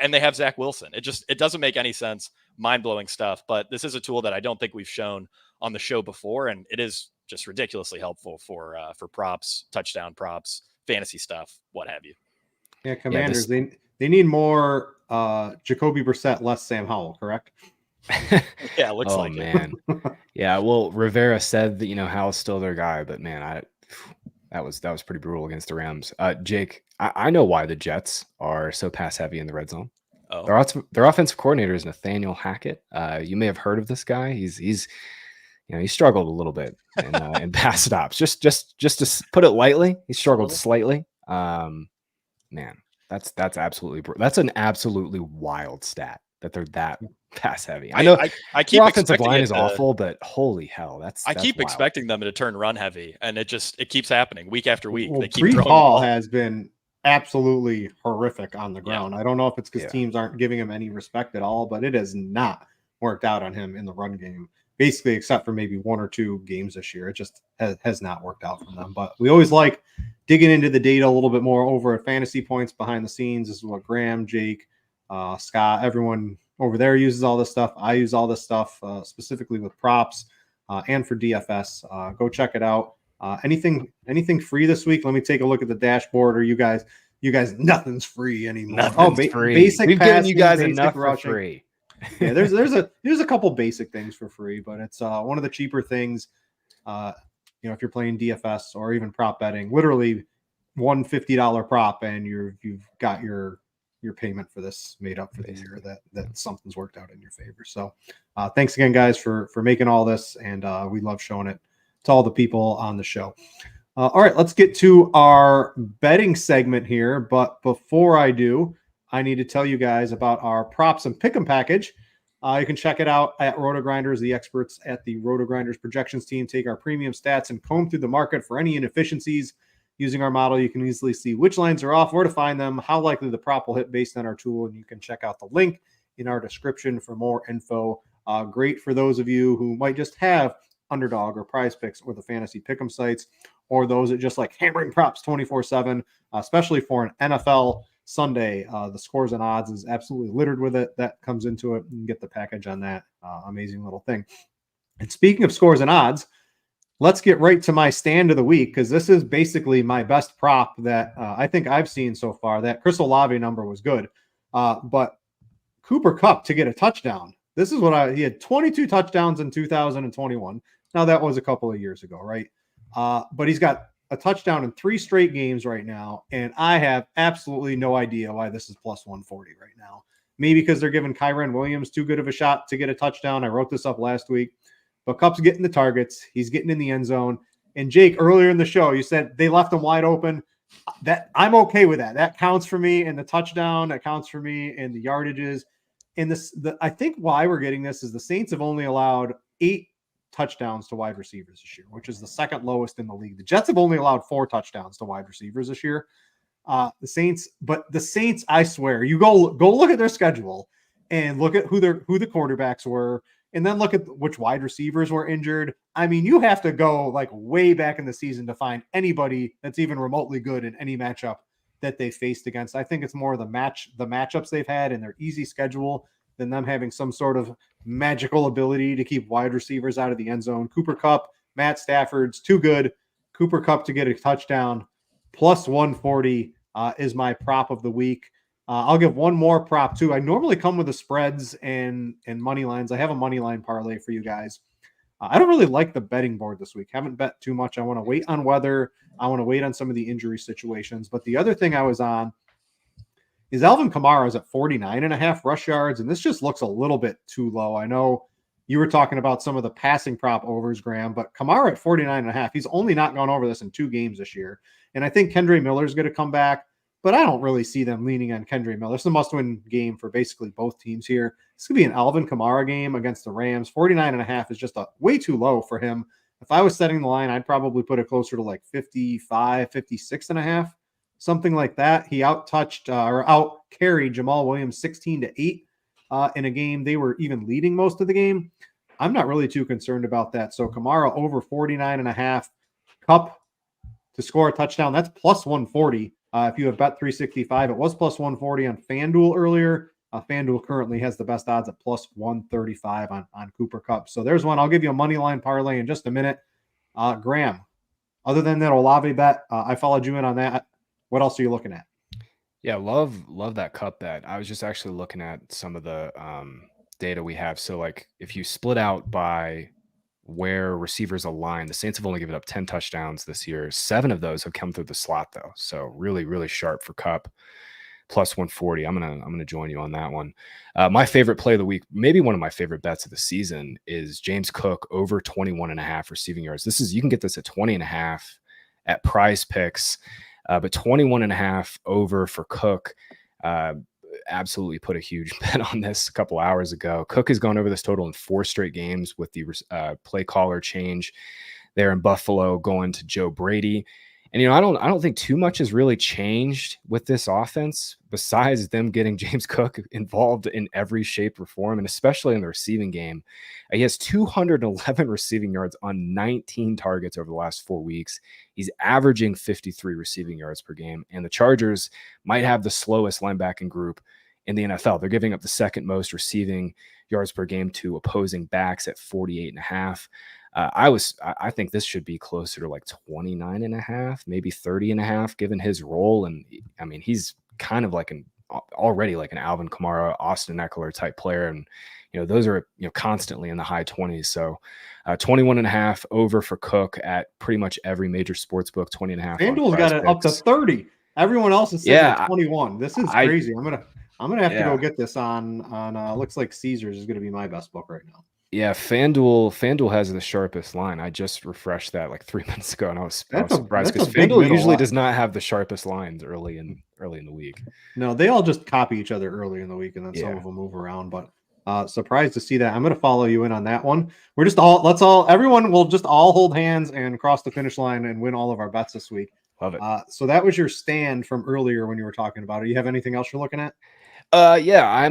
Speaker 3: and they have Zach Wilson. It doesn't make any sense. Mind-blowing stuff. But this is a tool that I don't think we've shown on the show before, and it is just ridiculously helpful for props, touchdown props, fantasy stuff, what have you.
Speaker 1: Yeah, Commanders, they need more Jacoby Brissett, less Sam Howell, correct?
Speaker 3: Yeah, it looks like
Speaker 2: man. Yeah, well, Rivera said that Howell's still their guy, but man, that was pretty brutal against the Rams. Jake, I know why the Jets are so pass heavy in the red zone.
Speaker 3: Oh.
Speaker 2: Their offensive coordinator is Nathaniel Hackett. You may have heard of this guy. He's he struggled a little bit in pass stops. Just to put it lightly, he struggled slightly. Man, that's an absolutely wild stat that they're that pass heavy. I know
Speaker 3: I keep
Speaker 2: offensive line is awful, but holy hell, I
Speaker 3: keep expecting them to turn run heavy, and it keeps happening week after week.
Speaker 1: Well,
Speaker 3: they keep
Speaker 1: Breece Hall has been absolutely horrific on the ground.
Speaker 3: Yeah.
Speaker 1: I don't know if it's because
Speaker 2: Yeah.
Speaker 1: teams aren't giving him any respect at all, but it has not worked out on him in the run game, basically, except for maybe 1 or 2 games this year. It just has not worked out for them. But we always like digging into the data a little bit more over at Fantasy Points behind the scenes. This is what Graham, Jake, Scott, everyone over there uses all this stuff. I use all this stuff specifically with props and for DFS. Go check it out. Anything free this week? Let me take a look at the dashboard. Or you guys, nothing's free anymore.
Speaker 2: Nothing's free.
Speaker 1: Basic.
Speaker 2: We've given you guys
Speaker 1: basic
Speaker 2: enough
Speaker 1: rushing.
Speaker 2: for free.
Speaker 1: Yeah, there's a couple basic things for free, but it's one of the cheaper things. If you're playing DFS or even prop betting, literally $150 prop, and you've got your payment for this made up for the year. That something's worked out in your favor. So thanks again, guys, for making all this, and we love showing it to all the people on the show. All right, let's get to our betting segment here. But before I do, I need to tell you guys about our props and pick'em package. You can check it out at RotoGrinders. The experts at the RotoGrinders projections team take our premium stats and comb through the market for any inefficiencies. Using our model, you can easily see which lines are off, where to find them, how likely the prop will hit based on our tool, and you can check out the link in our description for more info. Great for those of you who might just have Underdog or Prize Picks or the fantasy pick'em sites, or those that just like hammering props 24/7, especially for an NFL Sunday. The scores and odds is absolutely littered with it. That comes into it. You can get the package on that. Amazing little thing. And speaking of scores and odds, let's get right to my stand of the week, because this is basically my best prop that I think I've seen so far. That Chris Olave number was good, but Cooper Kupp to get a touchdown. This is what he had 22 touchdowns in 2021. Now that was a couple of years ago, right? But he's got a touchdown in 3 straight games right now, and I have absolutely no idea why this is plus 140 right now. Maybe because they're giving Kyren Williams too good of a shot to get a touchdown. I wrote this up last week. But Kupp's getting the targets. He's getting in the end zone. And Jake, earlier in the show, you said they left him wide open. That I'm okay with that. That counts for me in the touchdown. That counts for me in the yardages. And I think why we're getting this is the Saints have only allowed 8 touchdowns to wide receivers this year, which is the second lowest in the league. The Jets have only allowed 4 touchdowns to wide receivers this year. The Saints, I swear, you go look at their schedule and look at who the quarterbacks were. And then look at which wide receivers were injured. I mean, you have to go like way back in the season to find anybody that's even remotely good in any matchup that they faced against. I think it's more the matchups they've had and their easy schedule than them having some sort of magical ability to keep wide receivers out of the end zone. Cooper Kupp, Matt Stafford's too good. Cooper Kupp to get a touchdown, plus 140 is my prop of the week. I'll give one more prop too. I normally come with the spreads and money lines. I have a money line parlay for you guys. I don't really like the betting board this week. Haven't bet too much. I want to wait on weather. I want to wait on some of the injury situations. But the other thing I was on is Alvin Kamara's at 49.5 rush yards, and this just looks a little bit too low. I know you were talking about some of the passing prop overs, Graham, but Kamara at 49.5. He's only not gone over this in 2 games this year. And I think Kendre Miller's going to come back. But I don't really see them leaning on Kendre Miller. It's a must-win game for basically both teams here. This could be an Alvin Kamara game against the Rams. 49.5 is just way too low for him. If I was setting the line, I'd probably put it closer to like 55, 56.5, something like that. He out-carried Jamal Williams 16-8 in a game. They were even leading most of the game. I'm not really too concerned about that. So Kamara over 49.5. Kupp to score a touchdown. That's plus 140. If you have bet 365, it was plus 140 on FanDuel earlier. FanDuel currently has the best odds at plus 135 on Cooper Kupp. So there's one. I'll give you a money line parlay in just a minute. Graham, other than that Olave bet, I followed you in on that. What else are you looking at?
Speaker 2: Yeah, love that Kupp bet. I was just actually looking at some of the data we have. So like if you split out by where receivers align, the Saints have only given up 10 touchdowns this year. 7 of those have come through the slot though. So really, really sharp for Kupp. Plus 140. I'm gonna join you on that one. My favorite play of the week, maybe one of my favorite bets of the season, is James Cook over 21.5 receiving yards. You can get this at 20.5 at Prize Picks, but 21.5 over for Cook. Absolutely put a huge bet on this a couple hours ago. Cook has gone over this total in 4 straight games with the play caller change there in Buffalo going to Joe Brady. And, I don't think too much has really changed with this offense besides them getting James Cook involved in every shape or form, and especially in the receiving game. He has 211 receiving yards on 19 targets over the last 4 weeks. He's averaging 53 receiving yards per game, and the Chargers might have the slowest linebacking group in the NFL. They're giving up the second most receiving yards per game to opposing backs at 48.5. I think this should be closer to like 29.5, maybe 30.5, given his role. And I mean, he's kind of like already like an Alvin Kamara, Austin Eckler type player. And, those are, constantly in the high 20s. So 21.5 over for Cook at pretty much every major sports book, 20.5.
Speaker 1: FanDuel's got it up to 30. Everyone else is sitting at 21. This is crazy. I'm gonna have to go get this on looks like Caesars is gonna be my best book right now.
Speaker 2: Yeah, FanDuel has the sharpest line. I just refreshed that like 3 minutes ago, and I was surprised because FanDuel usually does not have the sharpest lines early in the week.
Speaker 1: No, they all just copy each other early in the week, and then some of them move around. But surprised to see that. I'm going to follow you in on that one. We're just everyone will just all hold hands and cross the finish line and win all of our bets this week.
Speaker 2: Love it.
Speaker 1: So that was your stand from earlier when you were talking about it. You have anything else you're looking at?
Speaker 2: Yeah,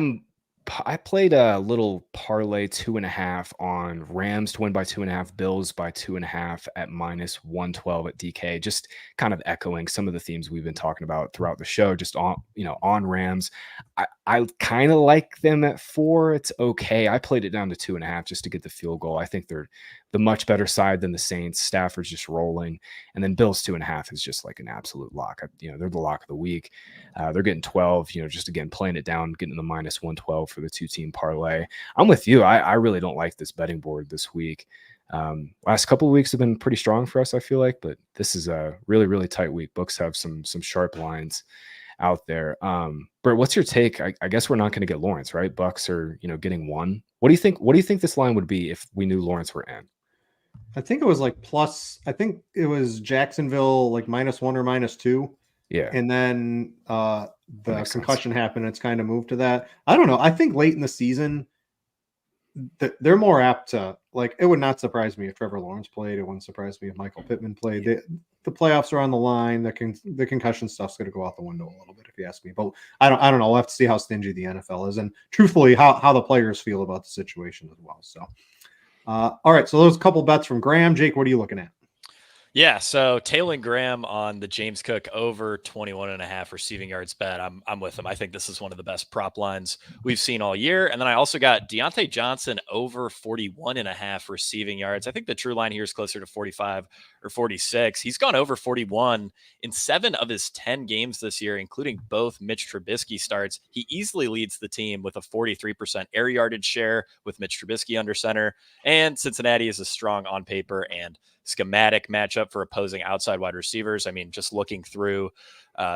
Speaker 2: I played a little parlay 2.5 on Rams to win by 2.5, Bills by 2.5 at -112 at DK. Just kind of echoing some of the themes we've been talking about throughout the show. Just on Rams, I kind of like them at 4. It's okay. I played it down to 2.5 just to get the field goal. I think they're the much better side than the Saints. Stafford's just rolling, and then Bills 2.5 is just like an absolute lock. They're the lock of the week. They're getting 12. Just again playing it down, getting the -112 for the 2-team parlay. I'm with you. I really don't like this betting board this week. Last couple of weeks have been pretty strong for us, I feel like, but this is a really, really tight week. Books have some sharp lines out there. Bert, what's your take? I guess we're not going to get Lawrence, right? Bucks are, getting 1. What do you think? What do you think this line would be if we knew Lawrence were in?
Speaker 1: I think it was like plus. I think it was Jacksonville like -1 or -2.
Speaker 2: Yeah,
Speaker 1: and then the concussion happened. It's kind of moved to that. I don't know. I think late in the season, they're more apt to, like, it would not surprise me if Trevor Lawrence played. It wouldn't surprise me if Michael Pittman played. The playoffs are on the line. The concussion stuff's going to go out the window a little bit, if you ask me. But I don't know. We'll have to see how stingy the NFL is, and truthfully, how the players feel about the situation as well. So, all right. So those couple bets from Graham. Jake, what are you looking at?
Speaker 3: Yeah, so tailing Graham on the James Cook over 21.5 receiving yards bet. I'm with him. I think this is one of the best prop lines we've seen all year. And then I also got Deontay Johnson over 41.5 receiving yards. I think the true line here is closer to 45 or 46. He's gone over 41 in 7 of his 10 games this year, including both Mitch Trubisky starts. He easily leads the team with a 43% air yardage share with Mitch Trubisky under center. And Cincinnati is a strong on paper and schematic matchup for opposing outside wide receivers. I mean, just looking through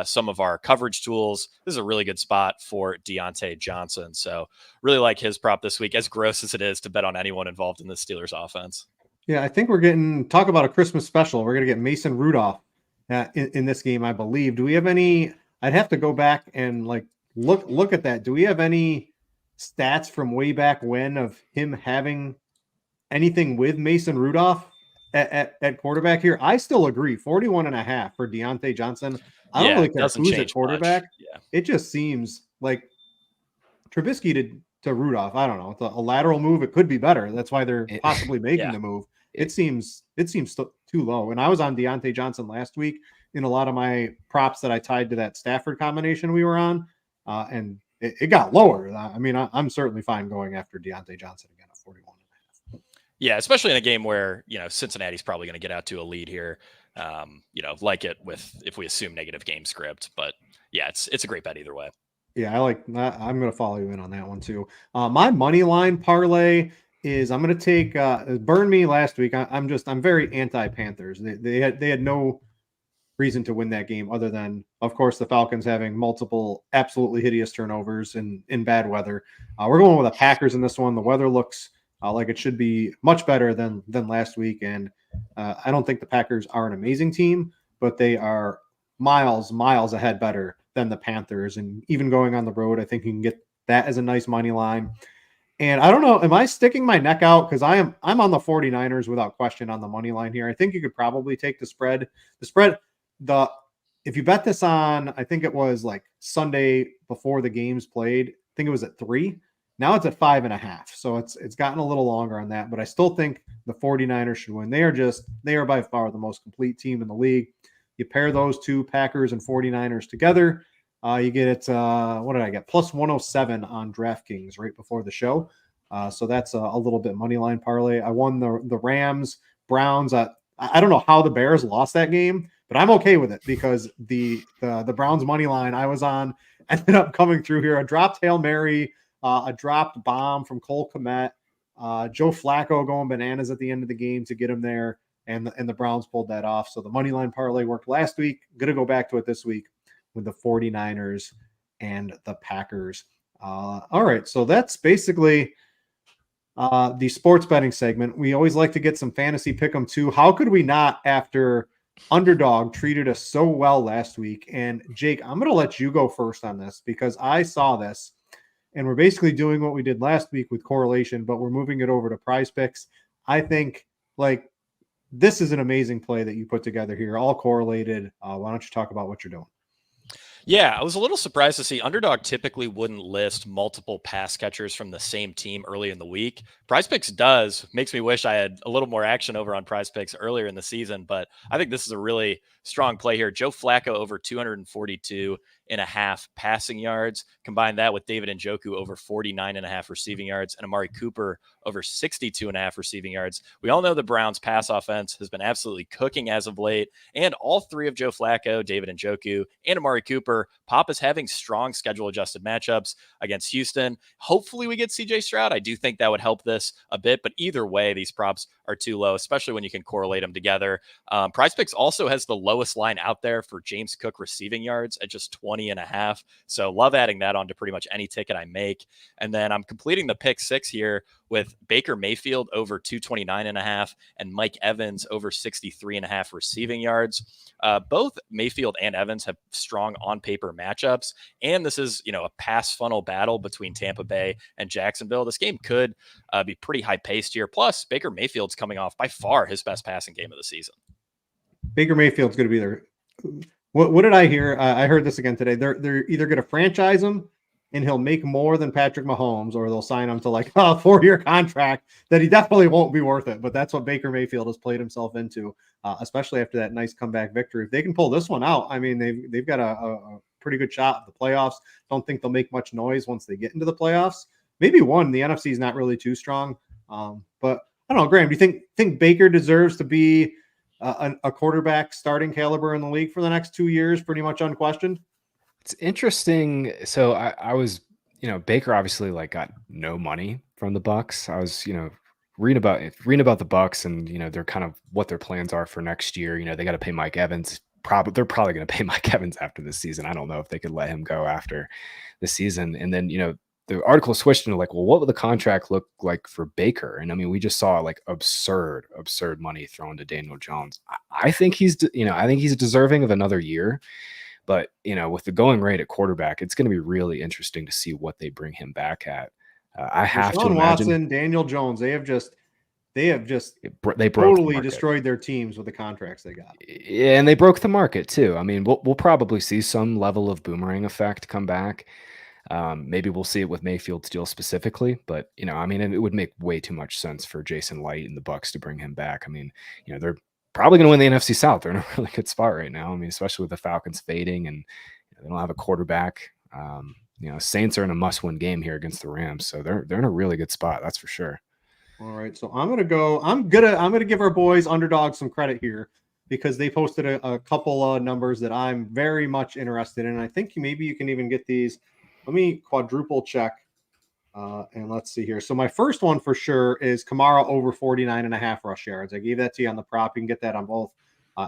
Speaker 3: some of our coverage tools, this is a really good spot for Deontay Johnson. So really like his prop this week, as gross as it is to bet on anyone involved in the Steelers offense.
Speaker 1: Yeah, I think we're talk about a Christmas special. We're going to get Mason Rudolph in this game, I believe. Do we have any, I'd have to go back and like look at that. Do we have any stats from way back when of him having anything with Mason Rudolph at quarterback here? I still agree. 41.5 for Deontay Johnson. I don't really care who's at quarterback. Yeah. It just seems like Trubisky to Rudolph. I don't know. It's a lateral move. It could be better. That's why they're possibly making the move. It seems too low. And I was on Deontay Johnson last week in a lot of my props that I tied to that Stafford combination we were on. And it got lower. I mean, I'm certainly fine going after Deontay Johnson again at 41.5.
Speaker 3: Yeah, especially in a game where, Cincinnati's probably going to get out to a lead here. Like it with, if we assume negative game script, but yeah, it's a great bet either way.
Speaker 1: Yeah, I'm going to follow you in on that one too. My money line parlay is I'm going to take burn me last week. I'm very anti-Panthers. They had no reason to win that game other than, of course, the Falcons having multiple absolutely hideous turnovers in bad weather. We're going with the Packers in this one. The weather looks like it should be much better than last week. And I don't think the Packers are an amazing team, but they are miles ahead better than the Panthers. And even going on the road, I think you can get that as a nice money line. And I don't know, am I sticking my neck out? Because I'm on the 49ers without question on the money line here. I think you could probably take the spread. The spread, if you bet this on, I think it was like Sunday before the games played, I think it was at 3. Now it's at 5.5. So it's gotten a little longer on that, but I still think the 49ers should win. They are by far the most complete team in the league. You pair those two, Packers and 49ers, together, you get it. What did I get? Plus 107 on DraftKings right before the show. So that's a little bit money line parlay. I won the Rams, Browns. I don't know how the Bears lost that game, but I'm okay with it because the Browns money line I was on ended up coming through here. A dropped Hail Mary, a dropped bomb from Cole Kmet, Joe Flacco going bananas at the end of the game to get him there, and the Browns pulled that off. So the money line parlay worked last week. Going to go back to it this week with the 49ers and the Packers. All right, so that's basically the sports betting segment. We always like to get some fantasy pick'em too. How could we not, after Underdog treated us so well last week? And Jake, I'm going to let you go first on this because I saw this, and we're basically doing what we did last week with correlation, but we're moving it over to Prize Picks. I think like this is an amazing play that you put together here, all correlated. Why don't you talk about what you're doing?
Speaker 3: Yeah, I was a little surprised to see Underdog typically wouldn't list multiple pass catchers from the same team early in the week. Prize Picks does. Makes me wish I had a little more action over on Prize Picks earlier in the season, but I think this is a really strong play here. Joe Flacco over 242.5 passing yards. Combine that with David Njoku over 49.5 receiving yards and Amari Cooper over 62.5 receiving yards. We all know the Browns pass offense has been absolutely cooking as of late, and all three of Joe Flacco, David Njoku, and Amari Cooper, Pop is having strong schedule adjusted matchups against Houston. Hopefully we get CJ Stroud. I do think that would help this a bit, but either way, these props are too low, especially when you can correlate them together. Prize Picks also has the lowest line out there for James Cook receiving yards at just 20.5. So love adding that on to pretty much any ticket I make. And then I'm completing the pick 6 here with Baker Mayfield over 229.5 and Mike Evans over 63.5 receiving yards. Both Mayfield and Evans have strong on paper matchups. And this is, a pass funnel battle between Tampa Bay and Jacksonville. This game could be pretty high paced here. Plus Baker Mayfield's coming off by far his best passing game of the season.
Speaker 1: Baker Mayfield's going to be there. What did I hear? I heard this again today. They're either going to franchise him and he'll make more than Patrick Mahomes, or they'll sign him to like a 4-year contract that he definitely won't be worth it. But that's what Baker Mayfield has played himself into, especially after that nice comeback victory. If they can pull this one out, I mean, they've got a pretty good shot at the playoffs. Don't think they'll make much noise once they get into the playoffs. Maybe one. The NFC is not really too strong. But I don't know, Graham, do you think Baker deserves to be a quarterback starting caliber in the league for the next 2 years, pretty much unquestioned?
Speaker 2: It's interesting. So I was, Baker obviously like got no money from the Bucks. I was, reading about the Bucks and, they're kind of what their plans are for next year. They got to pay Mike Evans. They're probably going to pay Mike Evans after this season. I don't know if they could let him go after the season. And then, the article switched into like, well, what would the contract look like for Baker? And I mean, we just saw like absurd money thrown to Daniel Jones. I think he's deserving of another year, but with the going rate at quarterback, it's going to be really interesting to see what they bring him back at. I have
Speaker 1: Deshaun
Speaker 2: to imagine
Speaker 1: Watson, Daniel Jones, they
Speaker 2: broke
Speaker 1: totally destroyed their teams with the contracts they got.
Speaker 2: Yeah, and they broke the market too. I mean, we'll probably see some level of boomerang effect come back. Maybe we'll see it with Mayfield's deal specifically, but it would make way too much sense for Jason Light and the Bucks to bring him back. I mean, they're probably going to win the NFC South. They're in a really good spot right now. I mean, especially with the Falcons fading and they don't have a quarterback. Saints are in a must-win game here against the Rams, so they're in a really good spot. That's for sure.
Speaker 1: All right, so I'm gonna give our boys Underdog some credit here because they posted a couple of numbers that I'm very much interested in. I think maybe you can even get these. Let me quadruple check, and let's see here. So my first one for sure is Kamara over 49.5 rush yards. I gave that to you on the prop. You can get that on both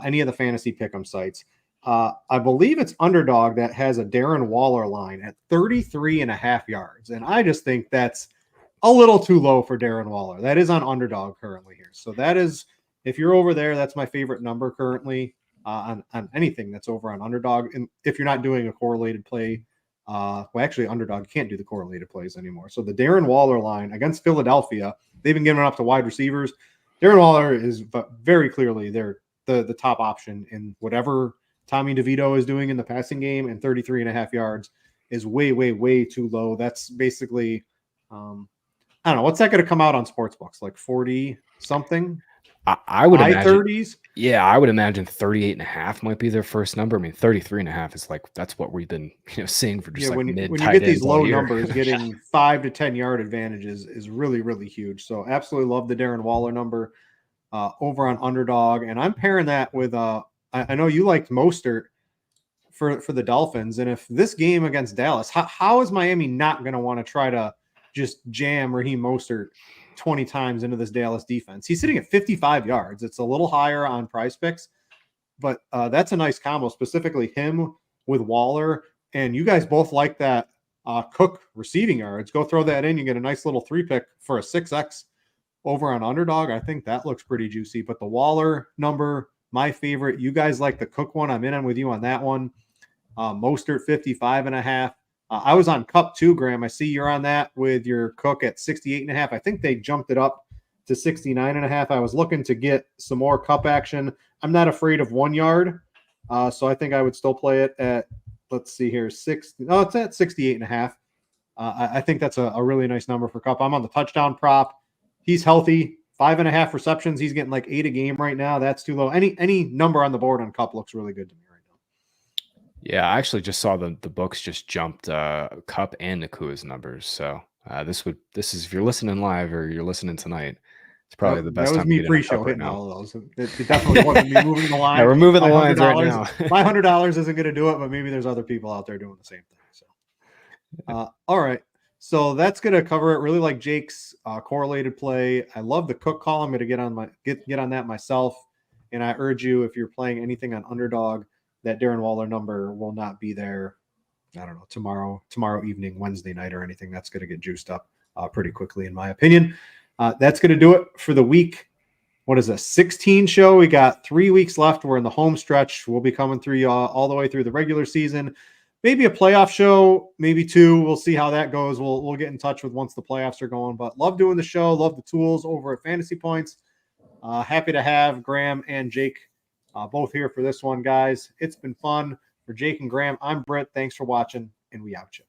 Speaker 1: any of the fantasy pick'em sites. I believe it's Underdog that has a Darren Waller line at 33.5 yards, and I just think that's a little too low for Darren Waller. That is on Underdog currently here. So that is, if you're over there, that's my favorite number currently on anything that's over on Underdog. And if you're not doing a correlated play, actually Underdog can't do the correlated plays anymore. So the Darren Waller line against Philadelphia, they've been giving it up to wide receivers. Darren Waller is very clearly the top option in whatever Tommy DeVito is doing in the passing game, and 33.5 yards is way, way, way too low. That's basically, I don't know, what's that going to come out on sportsbooks? Like 40 something?
Speaker 2: I would
Speaker 1: high
Speaker 2: imagine
Speaker 1: 30s.
Speaker 2: Yeah, I would imagine 38.5 might be their first number. I mean, 33.5 is like, that's what we've been, seeing for just like
Speaker 1: when
Speaker 2: mid
Speaker 1: you
Speaker 2: tight
Speaker 1: get these
Speaker 2: ends all
Speaker 1: low
Speaker 2: year.
Speaker 1: numbers, getting 5 to 10 yard advantages is really, really huge. So absolutely love the Darren Waller number over on Underdog. And I'm pairing that with, I know you liked Mostert for the Dolphins. And if this game against Dallas, how is Miami not going to want to try to just jam Raheem Mostert 20 times into this Dallas defense? He's sitting at 55 yards. It's a little higher on Prize Picks, but that's a nice combo, specifically him with Waller. And you guys both like that Cook receiving yards. Go throw that in. You get a nice little 3-pick for a 6X over on Underdog. I think that looks pretty juicy. But the Waller number, my favorite. You guys like the Cook one. I'm in with you on that one. Mostert 55.5. I was on Cup too, Graham. I see you're on that with your Cook at 68.5. I think they jumped it up to 69.5. I was looking to get some more Cup action. I'm not afraid of 1 yard. So I think I would still play it at, let's see here, it's at 68.5. I think that's a really nice number for Cup. I'm on the touchdown prop. He's healthy, 5.5 receptions. He's getting like 8 a game right now. That's too low. Any number on the board on Cup looks really good to me right now.
Speaker 2: Yeah, I actually just saw the books just jumped Cup and Nakua's numbers. So this is, if you're listening live or you're listening tonight, it's probably the best time to get in
Speaker 1: That was me pre-show hitting
Speaker 2: now.
Speaker 1: all of those. It definitely wasn't me moving the line.
Speaker 2: Yeah, we're moving the lines right now.
Speaker 1: My $100 isn't going to do it, but maybe there's other people out there doing the same thing. So, all right. So that's going to cover it. Really like Jake's correlated play. I love the Cook call. I'm going to get on that myself. And I urge you, if you're playing anything on Underdog, that Darren Waller number will not be there. I don't know, tomorrow evening, Wednesday night or anything. That's going to get juiced up pretty quickly, in my opinion. That's going to do it for the week. What is a 16 show? We got 3 weeks left. We're in the home stretch. We'll be coming through all the way through the regular season. Maybe a playoff show, maybe 2. We'll see how that goes. We'll get in touch with once the playoffs are going. But love doing the show. Love the tools over at Fantasy Points. Happy to have Graham and Jake both here for this one, guys. It's been fun. For Jake and Graham, I'm Britt. Thanks for watching, and we out you.